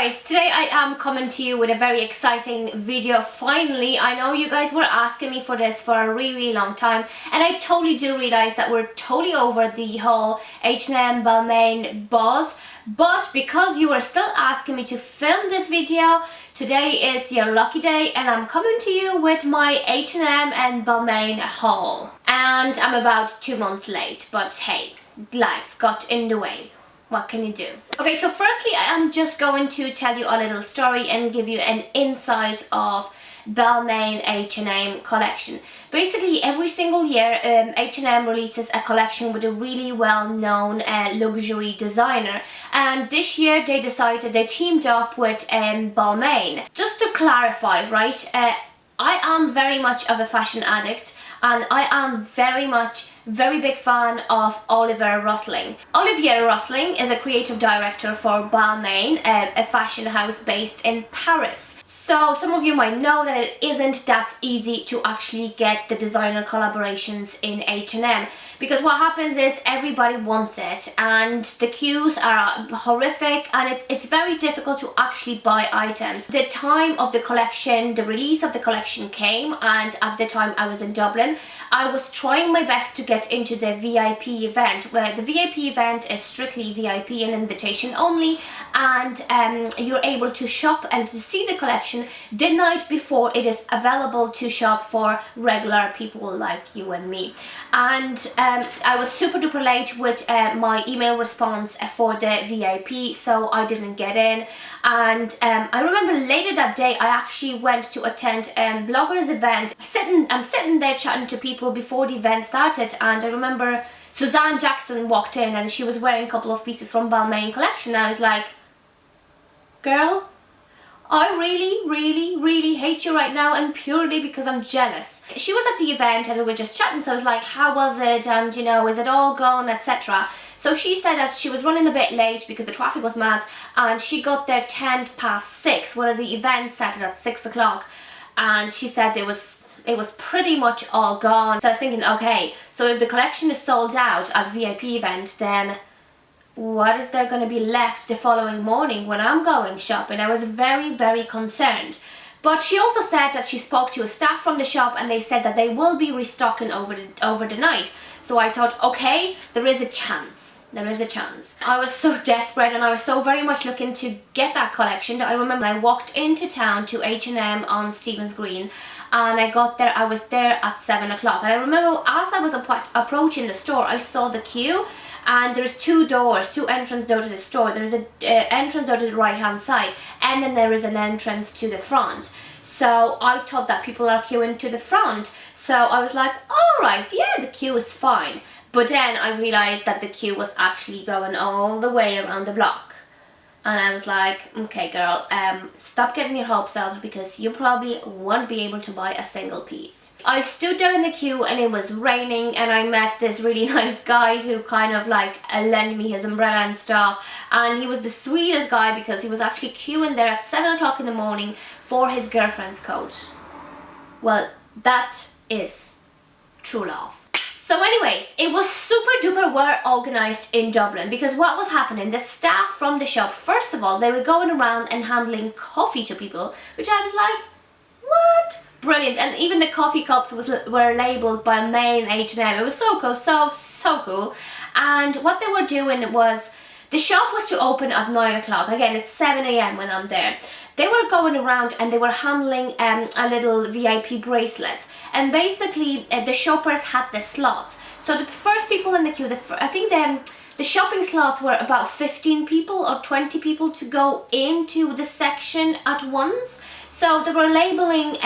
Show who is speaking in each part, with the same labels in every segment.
Speaker 1: guys, today I am coming to you with a very exciting video. Finally, I know you guys were asking me for this for a really long time, and I totally do realize that we're totally over the whole H&M Balmain buzz, but because you were still asking me to film this video, today is your lucky day and I'm coming to you with my H&M and Balmain haul. And I'm about 2 months late, but hey, life got in the way. What can you do? Okay, so firstly, I am just going to tell you a little story and give you an insight of Balmain H&M collection. Basically, every single year, H&M releases a collection with a really well-known luxury designer. And this year, they teamed up with Balmain. Just to clarify, right? I am very much of a fashion addict, and I am very big fan of Oliver Rusling. Olivier Rusling is a creative director for Balmain, a fashion house based in Paris. So some of you might know that it isn't that easy to actually get the designer collaborations in H&M, because what happens is everybody wants it and the queues are horrific, and it's very difficult to actually buy items. The time of the collection, the release of the collection came, and at the time I was in Dublin, I was trying my best to get into the VIP event, where the VIP event is strictly VIP and invitation only, and you're able to shop and to see the collection the night before it is available to shop for regular people like you and me. And I was super duper late with my email response for the VIP, so I didn't get in. And I remember later that day I actually went to attend a bloggers event. I'm sitting there chatting to people before the event started, and I remember Suzanne Jackson walked in and she was wearing a couple of pieces from Balmain collection. I was like, girl, I really hate you right now, and purely because I'm jealous. She was at the event and we were just chatting, so I was like, how was it, and you know, is it all gone, etc. So she said that she was running a bit late because the traffic was mad, and she got there 6:10, where the event started at 6 o'clock, and she said it was pretty much all gone. So I was thinking, okay, so if the collection is sold out at VIP event, then what is there going to be left the following morning when I'm going shopping? I was very concerned. But she also said that she spoke to a staff from the shop and they said that they will be restocking over the night. So I thought, okay, there is a chance. There is a chance. I was so desperate and I was so very much looking to get that collection that I remember I walked into town to H&M on Stephen's Green, and I got there, I was there at 7 o'clock. And I remember as I was approaching the store, I saw the queue, and there's two entrance doors to the store. There's an entrance door to the right hand side, and then there is an entrance to the front. So I thought that people are queuing to the front. So I was like, alright, yeah, the queue is fine. But then I realized that the queue was actually going all the way around the block. And I was like, okay girl, stop getting your hopes up, because you probably won't be able to buy a single piece. I stood there in the queue and it was raining, and I met this really nice guy who kind of like lent me his umbrella and stuff, and he was the sweetest guy because he was actually queuing there at 7 o'clock in the morning for his girlfriend's coat. Well, that is true love. So anyways, it was super duper well organized in Dublin, because what was happening, the staff from the shop, first of all, they were going around and handling coffee to people, which I was like, what? Brilliant. And even the coffee cups were labeled Balmain H&M. It was so cool, so cool. And what they were doing was, the shop was to open at 9 o'clock. Again, it's 7 AM when I'm there. They were going around and they were handling a little VIP bracelets. And basically, the shoppers had the slots. So the first people in the queue, I think the shopping slots were about 15 people or 20 people to go into the section at once. So they were labeling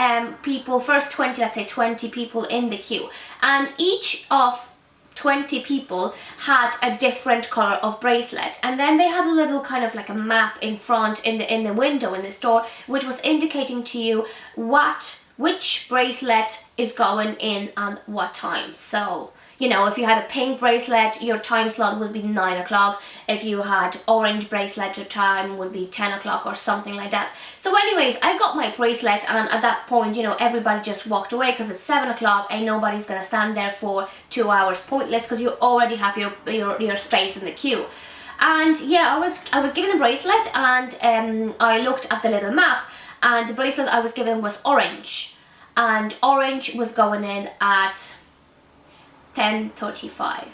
Speaker 1: people, first 20, let's say 20 people in the queue. And each of 20 people had a different color of bracelet, and then they had a little kind of like a map in front in the window in the store, which was indicating to you which bracelet is going in and what time. So you know, if you had a pink bracelet, your time slot would be 9 o'clock. If you had orange bracelet, your time would be 10 o'clock or something like that. So anyways, I got my bracelet, and at that point, you know, everybody just walked away because it's 7 o'clock and nobody's gonna stand there for 2 hours, pointless, because you already have your space in the queue. And yeah, I was given a bracelet, and I looked at the little map, and the bracelet I was given was orange, and orange was going in at 10:35.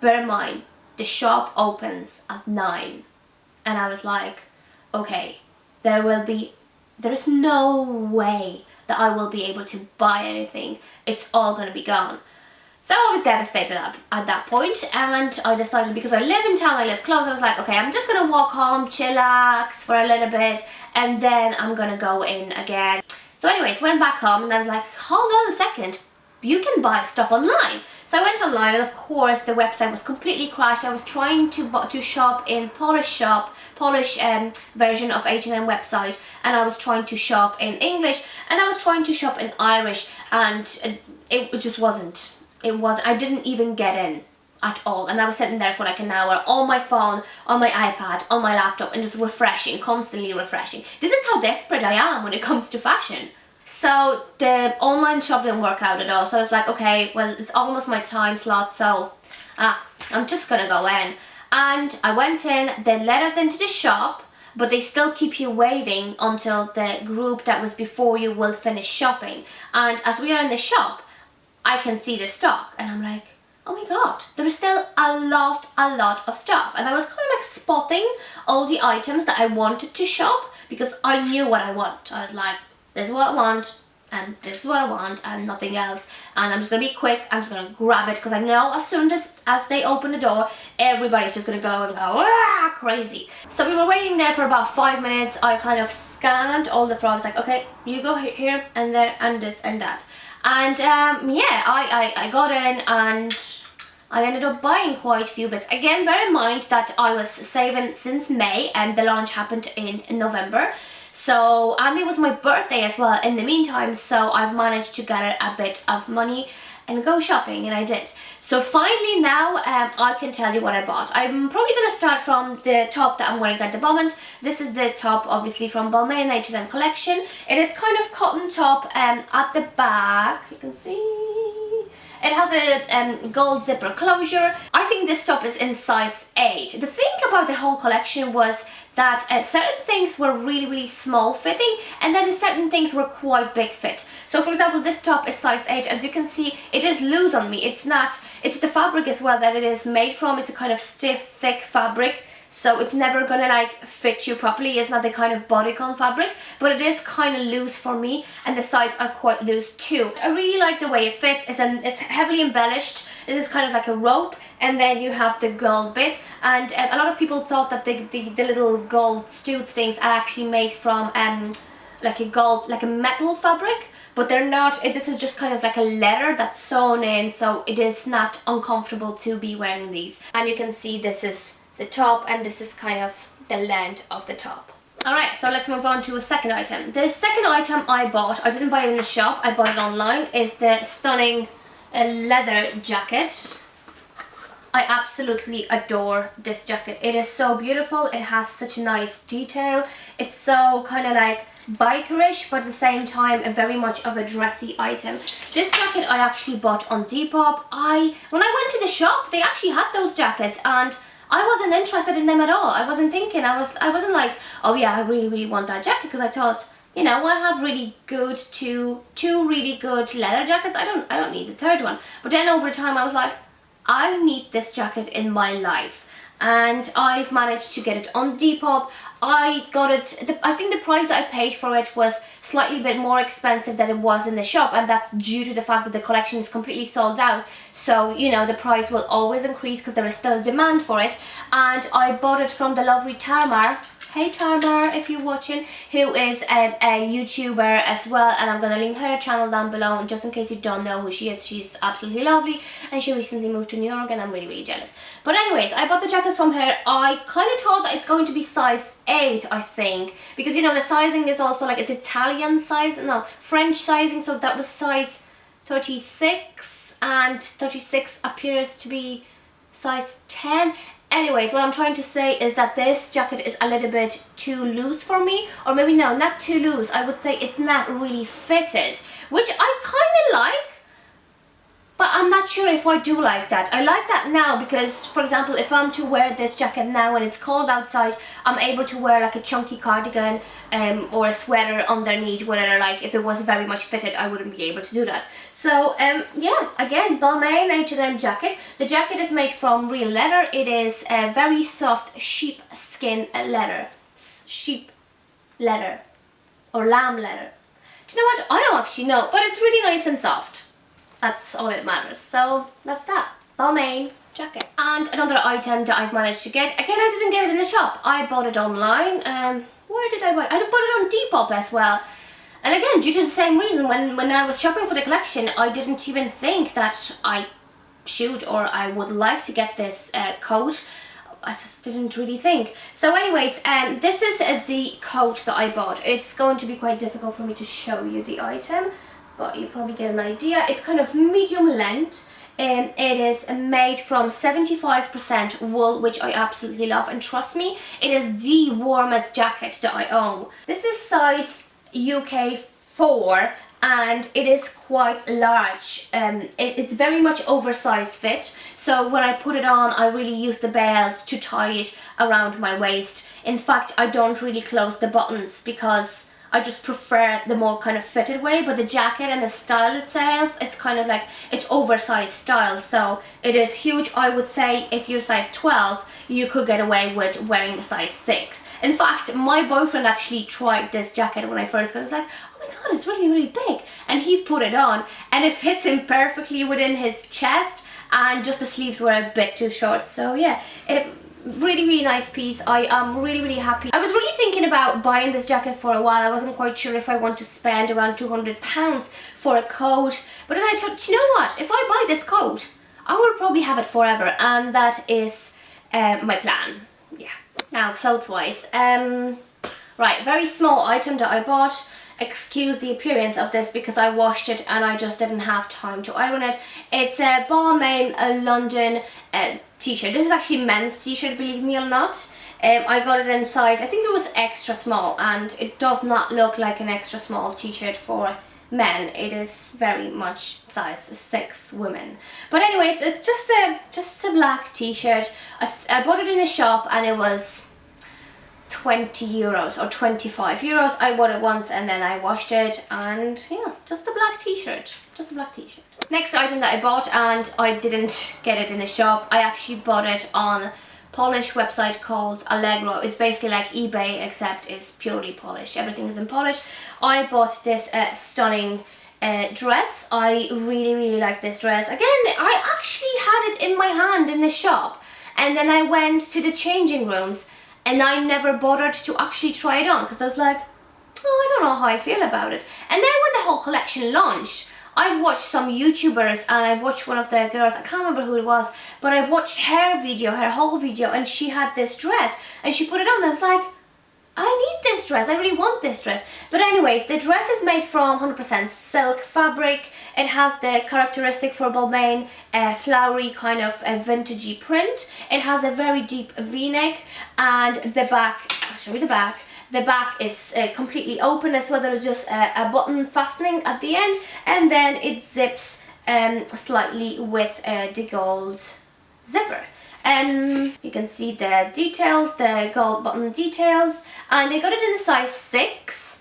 Speaker 1: Bear in mind, the shop opens at 9, and I was like, okay, there is no way that I will be able to buy anything. It's all gonna be gone. So I was devastated at that point, and I decided, because I live in town, I live close, I was like, okay, I'm just gonna walk home, chillax for a little bit, and then I'm gonna go in again. So anyways, went back home, and I was like, hold on a second, you can buy stuff online. So I went online, and of course the website was completely crashed. I was trying to shop in Polish version of H&M website, and I was trying to shop in English, and I was trying to shop in Irish, and it just wasn't. I didn't even get in at all, and I was sitting there for like an hour on my phone, on my iPad, on my laptop, and just refreshing, constantly refreshing. This is how desperate I am when it comes to fashion. So the online shop didn't work out at all, so I was like, okay, well, it's almost my time slot, so I'm just gonna go in. And I went in, they let us into the shop, but they still keep you waiting until the group that was before you will finish shopping. And as we are in the shop, I can see the stock, and I'm like, oh my god, there is still a lot of stuff. And I was kind of like spotting all the items that I wanted to shop, because I knew what I want. I was like, this is what I want, and this is what I want, and nothing else. And I'm just gonna be quick, I'm just gonna grab it, because I know as soon as they open the door, everybody's just gonna go and go, ah, crazy. So we were waiting there for about 5 minutes. I kind of scanned all the floors, like, okay, you go here, and there, and this, and that. And yeah, I got in, and I ended up buying quite a few bits. Again, bear in mind that I was saving since May, and the launch happened in November. So, and it was my birthday as well in the meantime, so I've managed to gather a bit of money and go shopping, and I did. So finally now I can tell you what I bought. I'm probably going to start from the top that I'm wearing at the moment. This is the top, obviously, from Balmain H&M collection. It is kind of cotton top at the back, you can see. It has a gold zipper closure. I think this top is in size 8. The thing about the whole collection was that certain things were really small fitting, and then certain things were quite big fit. So for example, this top is size 8. As you can see, it is loose on me. It's the fabric as well that it is made from. It's a kind of stiff, thick fabric. So it's never gonna like fit you properly. It's not the kind of bodycon fabric, but it is kind of loose for me, and the sides are quite loose too. I really like the way it fits. It's heavily embellished. This is kind of like a rope, and then you have the gold bits, and a lot of people thought that the little gold stoots things are actually made from like a metal fabric, but they're not. This is just kind of like a leather that's sewn in, so it is not uncomfortable to be wearing these. And you can see this is the top, and this is kind of the length of the top. Alright, so let's move on to a second item. The second item I bought, I didn't buy it in the shop, I bought it online, is the stunning leather jacket. I absolutely adore this jacket. It is so beautiful, it has such a nice detail. It's so kind of like bikerish, but at the same time a very much of a dressy item. This jacket I actually bought on Depop. When I went to the shop, they actually had those jackets, and I wasn't interested in them at all. I wasn't thinking, I wasn't like, oh yeah, I really want that jacket, because I thought, you know, I have really good two really good leather jackets. I don't need the third one. But then over time I was like, I need this jacket in my life, and I've managed to get it on Depop. I got it, I think the price that I paid for it was slightly bit more expensive than it was in the shop, and that's due to the fact that the collection is completely sold out. So, you know, the price will always increase because there is still demand for it. And I bought it from the lovely Tamar. Hey Tamar, if you're watching, who is a YouTuber as well, and I'm gonna link her channel down below, just in case you don't know who she is. She's absolutely lovely, and she recently moved to New York, and I'm really jealous. But anyways, I bought the jacket from her. I kind of thought that it's going to be size 8, I think, because, you know, the sizing is also like, it's Italian size, no, French sizing, so that was size 36, and 36 appears to be size 10. Anyways, what I'm trying to say is that this jacket is a little bit too loose for me, or maybe no, not too loose. I would say it's not really fitted, which I kind of like, But I'm not sure if I do like that. I like that now because, for example, if I'm to wear this jacket now and it's cold outside, I'm able to wear like a chunky cardigan or a sweater underneath, whatever. Like if it was very much fitted, I wouldn't be able to do that. So yeah, again, Balmain H&M jacket. The jacket is made from real leather. It is a very soft sheepskin leather. Sheep leather or lamb leather. Do you know what? I don't actually know, but it's really nice and soft. That's all that matters. So that's that. Balmain jacket. And another item that I've managed to get. Again, I didn't get it in the shop. I bought it online. Where did I buy it? I bought it on Depop as well. And again, due to the same reason, when I was shopping for the collection, I didn't even think that I should or I would like to get this coat. I just didn't really think. So anyways, this is the coat that I bought. It's going to be quite difficult for me to show you the item, but you probably get an idea. It's kind of medium length. It is made from 75% wool, which I absolutely love, and trust me, it is the warmest jacket that I own. This is size UK 4 and it is quite large. It's very much oversized fit, so when I put it on, I really use the belt to tie it around my waist. In fact, I don't really close the buttons because I just prefer the more kind of fitted way, but the jacket and the style itself, it's kind of like, it's oversized style, so it is huge. I would say if you're size 12, you could get away with wearing a size 6. In fact, my boyfriend actually tried this jacket when I first got it. He was like, oh my god, it's really, really big. And he put it on, and it fits him perfectly within his chest, and just the sleeves were a bit too short. So yeah, really, really nice piece. I am really, really happy. I was really thinking about buying this jacket for a while. I wasn't quite sure if I want to spend around £200 for a coat. But then I thought, you know what? If I buy this coat, I will probably have it forever. And that is my plan. Yeah. Now, clothes-wise. Right, very small item that I bought. Excuse the appearance of this because I washed it and I just didn't have time to iron it. It's a Balmain London t-shirt. This is actually men's t-shirt, believe me or not. I got it in size, I think it was extra small, and it does not look like an extra small t-shirt for men. It is very much size 6 women. But anyways, it's just a black t-shirt. I bought it in the shop and it was €20 or €25. I bought it once and then I washed it, and yeah, just a black t-shirt. Just a black t-shirt. Next item that I bought, and I didn't get it in the shop, I actually bought it on Polish website called Allegro. It's basically like eBay except it's purely Polish. Everything is in Polish. I bought this stunning dress. I really, really like this dress. Again, I actually had it in my hand in the shop, and then I went to the changing rooms and I never bothered to actually try it on because I was like, oh, I don't know how I feel about it. And then when the whole collection launched, I've watched some YouTubers, and I've watched one of the girls, I can't remember who it was, but I've watched her video, her whole video, and she had this dress and she put it on and I was like, I need this dress, I really want this dress. But anyways, the dress is made from 100% silk fabric. It has the characteristic for Balmain flowery kind of vintagey print. It has a very deep v-neck, and the back, I'll show you the back. The back is completely open as well. There's just a button fastening at the end, and then it zips slightly with the gold zipper. You can see the details, the gold button details, and I got it in a size 6.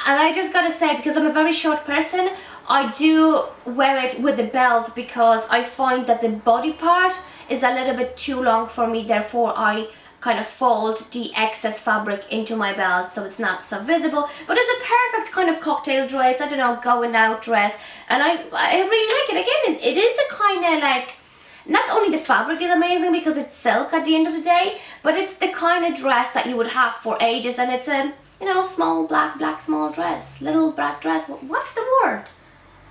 Speaker 1: And I just gotta say, because I'm a very short person, I do wear it with the belt because I find that the body part is a little bit too long for me, therefore I kind of fold the excess fabric into my belt so it's not so visible. But it's a perfect kind of cocktail dress, I don't know, going out dress, and I really like it. Again, it is a kind of like, not only the fabric is amazing because it's silk at the end of the day, but it's the kind of dress that you would have for ages, and it's a, you know, small black small dress, little black dress. What's the word?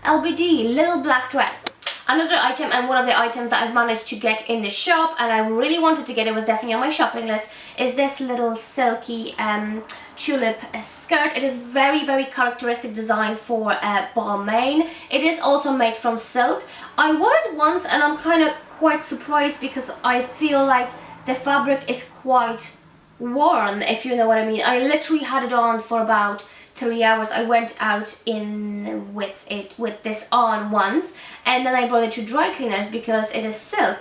Speaker 1: LBD, little black dress. Another item, and one of the items that I've managed to get in the shop, and I really wanted to get, it was definitely on my shopping list, is this little silky tulip skirt. It is very, very characteristic design for Balmain. It is also made from silk. I wore it once and I'm kind of quite surprised because I feel like the fabric is quite warm, if you know what I mean. I literally had it on for about 3 hours. I went out in with this on once, and then I brought it to dry cleaners because it is silk,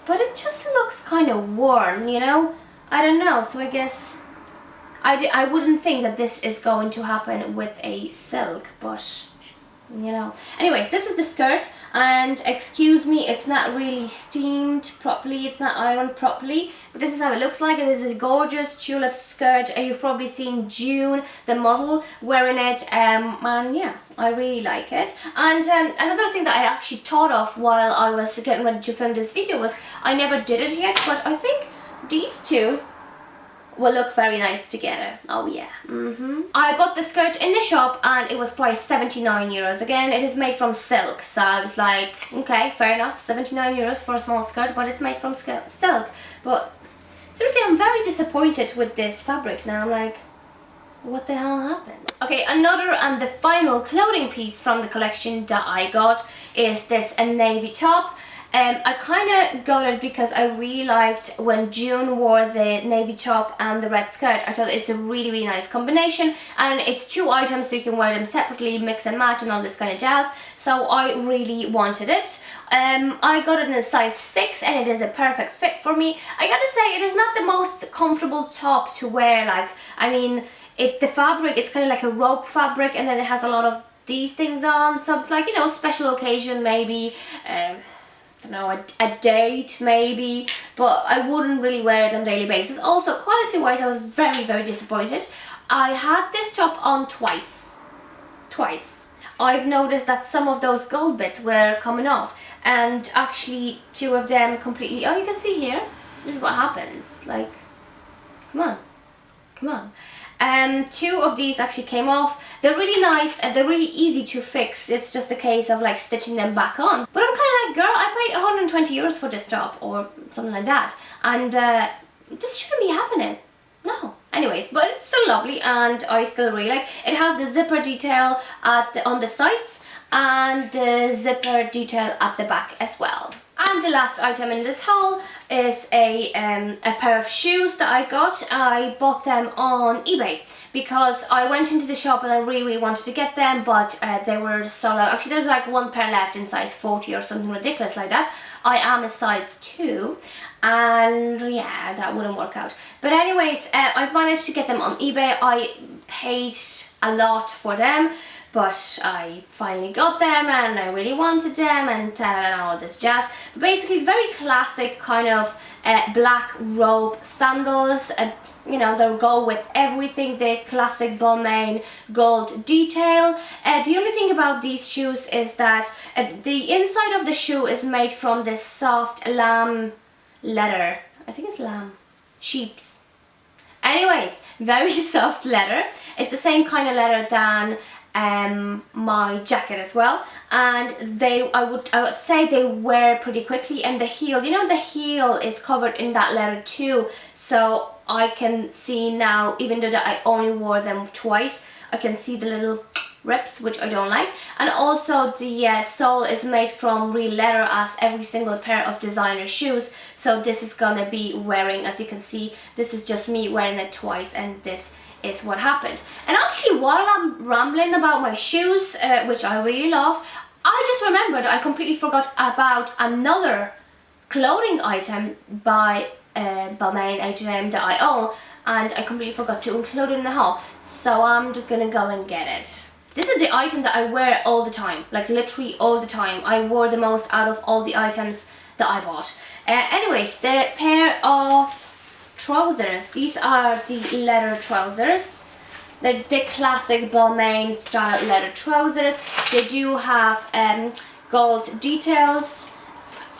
Speaker 1: but it just looks kind of worn, you know. I don't know, so I guess I wouldn't think that this is going to happen with a silk, but you know. Anyways, this is the skirt, and excuse me, it's not really steamed properly, it's not ironed properly, but this is how it looks like. It is a gorgeous tulip skirt. You've probably seen June, the model, wearing it, and yeah, I really like it. And another thing that I actually thought of while I was getting ready to film this video was, I never did it yet, but I think these two will look very nice together. Oh yeah. I bought the skirt in the shop and it was priced 79 euros. Again, it is made from silk, so I was like, okay, fair enough, 79 euros for a small skirt, but it's made from silk. But seriously, I'm very disappointed with this fabric now. I'm like, what the hell happened? Okay, another and the final clothing piece from the collection that I got is this navy top. I kind of got it because I really liked when June wore the navy top and the red skirt. I thought it's a really, really nice combination, and it's two items so you can wear them separately, mix and match and all this kind of jazz, so I really wanted it. I got it in a size 6 and it is a perfect fit for me. I gotta say, it is not the most comfortable top to wear. Like, I mean, the fabric, it's kind of like a rope fabric, and then it has a lot of these things on, so it's like, you know, special occasion maybe, I don't know, a date maybe, but I wouldn't really wear it on a daily basis. Also, quality wise, I was very, very disappointed. I had this top on twice. I've noticed that some of those gold bits were coming off, and actually two of them completely, oh, you can see here, this is what happens, like, come on. Two of these actually came off. They're really nice and they're really easy to fix. It's just a case of like stitching them back on. But I'm kind of like, girl, I paid 120 euros for this top or something like that, and this shouldn't be happening. No. Anyways, but it's still lovely and I still really like. It has the zipper detail on the sides and the zipper detail at the back as well. And the last item in this haul is a pair of shoes that I got. I bought them on eBay because I went into the shop and I really, really wanted to get them, but they were sold out. Actually, there's like one pair left in size 40 or something ridiculous like that. I am a size 2, and yeah, that wouldn't work out. But anyways, I've managed to get them on eBay. I paid a lot for them, but I finally got them and I really wanted them and all this jazz. But basically, very classic kind of black rope sandals. You know, they'll go with everything, the classic Balmain gold detail. The only thing about these shoes is that the inside of the shoe is made from this soft lamb leather. I think it's lamb, sheep's. Anyways, very soft leather. It's the same kind of leather than my jacket as well, and I would say they wear pretty quickly. And the heel, you know, the heel is covered in that leather too, so I can see now, even though that I only wore them twice, I can see the little rips, which I don't like. And also the sole is made from real leather, as every single pair of designer shoes, so this is gonna be wearing, as you can see, this is just me wearing it twice, and this is what happened. And actually, while I'm rambling about my shoes, which I really love, I just remembered I completely forgot about another clothing item by Balmain H&M that I own, and I completely forgot to include it in the haul, so I'm just gonna go and get it. This is the item that I wear all the time, like literally all the time. I wore the most out of all the items that I bought. Anyways, the pair of trousers, these are the leather trousers. They're the classic Balmain style leather trousers. They do have gold details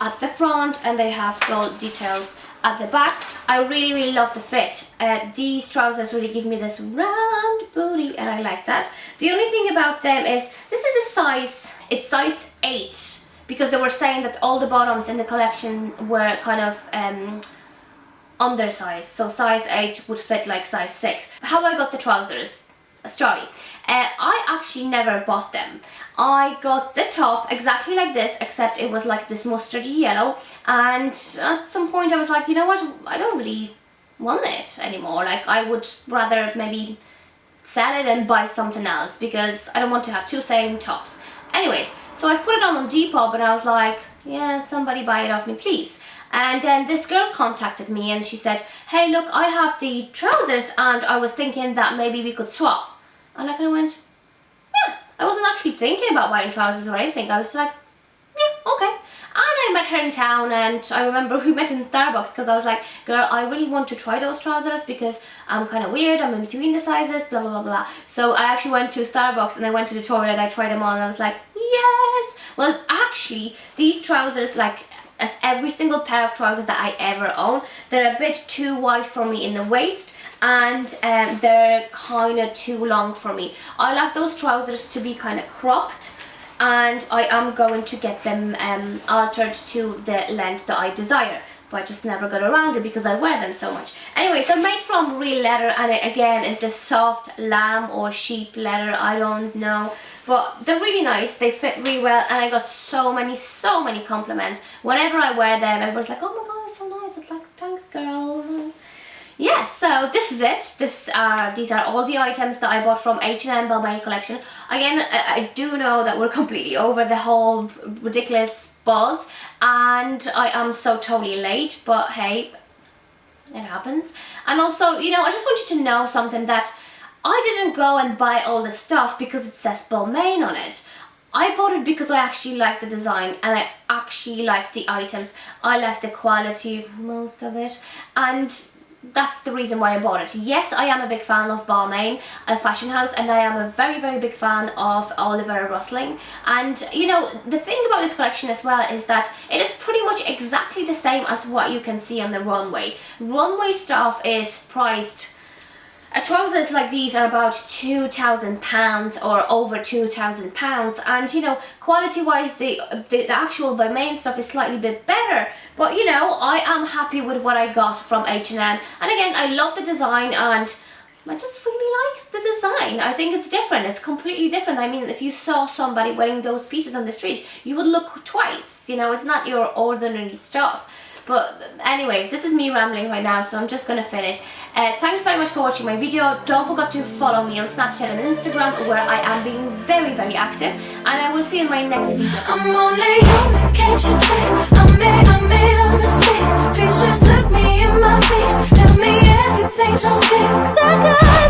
Speaker 1: at the front, and they have gold details at the back. I really, really love the fit. These trousers really give me this round booty, and I like that. The only thing about them is this is a size, it's size 8, because they were saying that all the bottoms in the collection were kind of undersized, so size 8 would fit like size 6. How I got the trousers, a story. I actually never bought them. I got the top exactly like this, except it was like this mustardy yellow, and at some point I was like, you know what, I don't really want it anymore. Like, I would rather maybe sell it and buy something else because I don't want to have two same tops. Anyways, so I put it on Depop and I was like, yeah, somebody buy it off me, please. And then this girl contacted me and she said, hey, look, I have the trousers and I was thinking that maybe we could swap. And I kind of went, yeah, I wasn't actually thinking about buying trousers or anything. I was just like, yeah, okay. And I met her in town and I remember we met in Starbucks because I was like, girl, I really want to try those trousers because I'm kind of weird, I'm in between the sizes, blah, blah, blah, blah. So I actually went to Starbucks and I went to the toilet, I tried them on and I was like, yes. Well, actually, these trousers, like, as every single pair of trousers that I ever own, they're a bit too wide for me in the waist and they're kind of too long for me. I like those trousers to be kind of cropped, and I am going to get them altered to the length that I desire, but I just never got around it because I wear them so much. Anyways, they're made from real leather, and it again is this soft lamb or sheep leather, I don't know, but they're really nice. They fit really well, and I got so many compliments. Whenever I wear them, everyone's like, oh my god, it's so nice. It's like, thanks girl. Yeah, so this is it. These are all the items that I bought from H&M Balmain collection. Again, I do know that we're completely over the whole ridiculous buzz, and I am so totally late, but hey, it happens. And also, you know, I just want you to know something, that I didn't go and buy all the stuff because it says Balmain on it. I bought it because I actually like the design and I actually like the items. I like the quality, most of it, and that's the reason why I bought it. Yes, I am a big fan of Balmain, a fashion house, and I am a very big fan of Oliver Rustling. And you know, the thing about this collection as well is that it is pretty much exactly the same as what you can see on the runway. Runway stuff is priced, trousers like these are about £2,000 or over £2,000, and you know, quality wise the actual Balmain stuff is slightly bit better, but you know, I am happy with what I got from H&M. And again, I love the design and I just really like the design. I think it's different, it's completely different. I mean, if you saw somebody wearing those pieces on the street, you would look twice, you know, it's not your ordinary stuff. But anyways, this is me rambling right now, so I'm just gonna finish. Thanks very much for watching my video. Don't forget to follow me on Snapchat and Instagram, where I am being very active, and I will see you in my next video.
Speaker 2: I'm only human, can't you see? I made a mistake. Please just look me in my face, tell me everything's okay, 'cause I got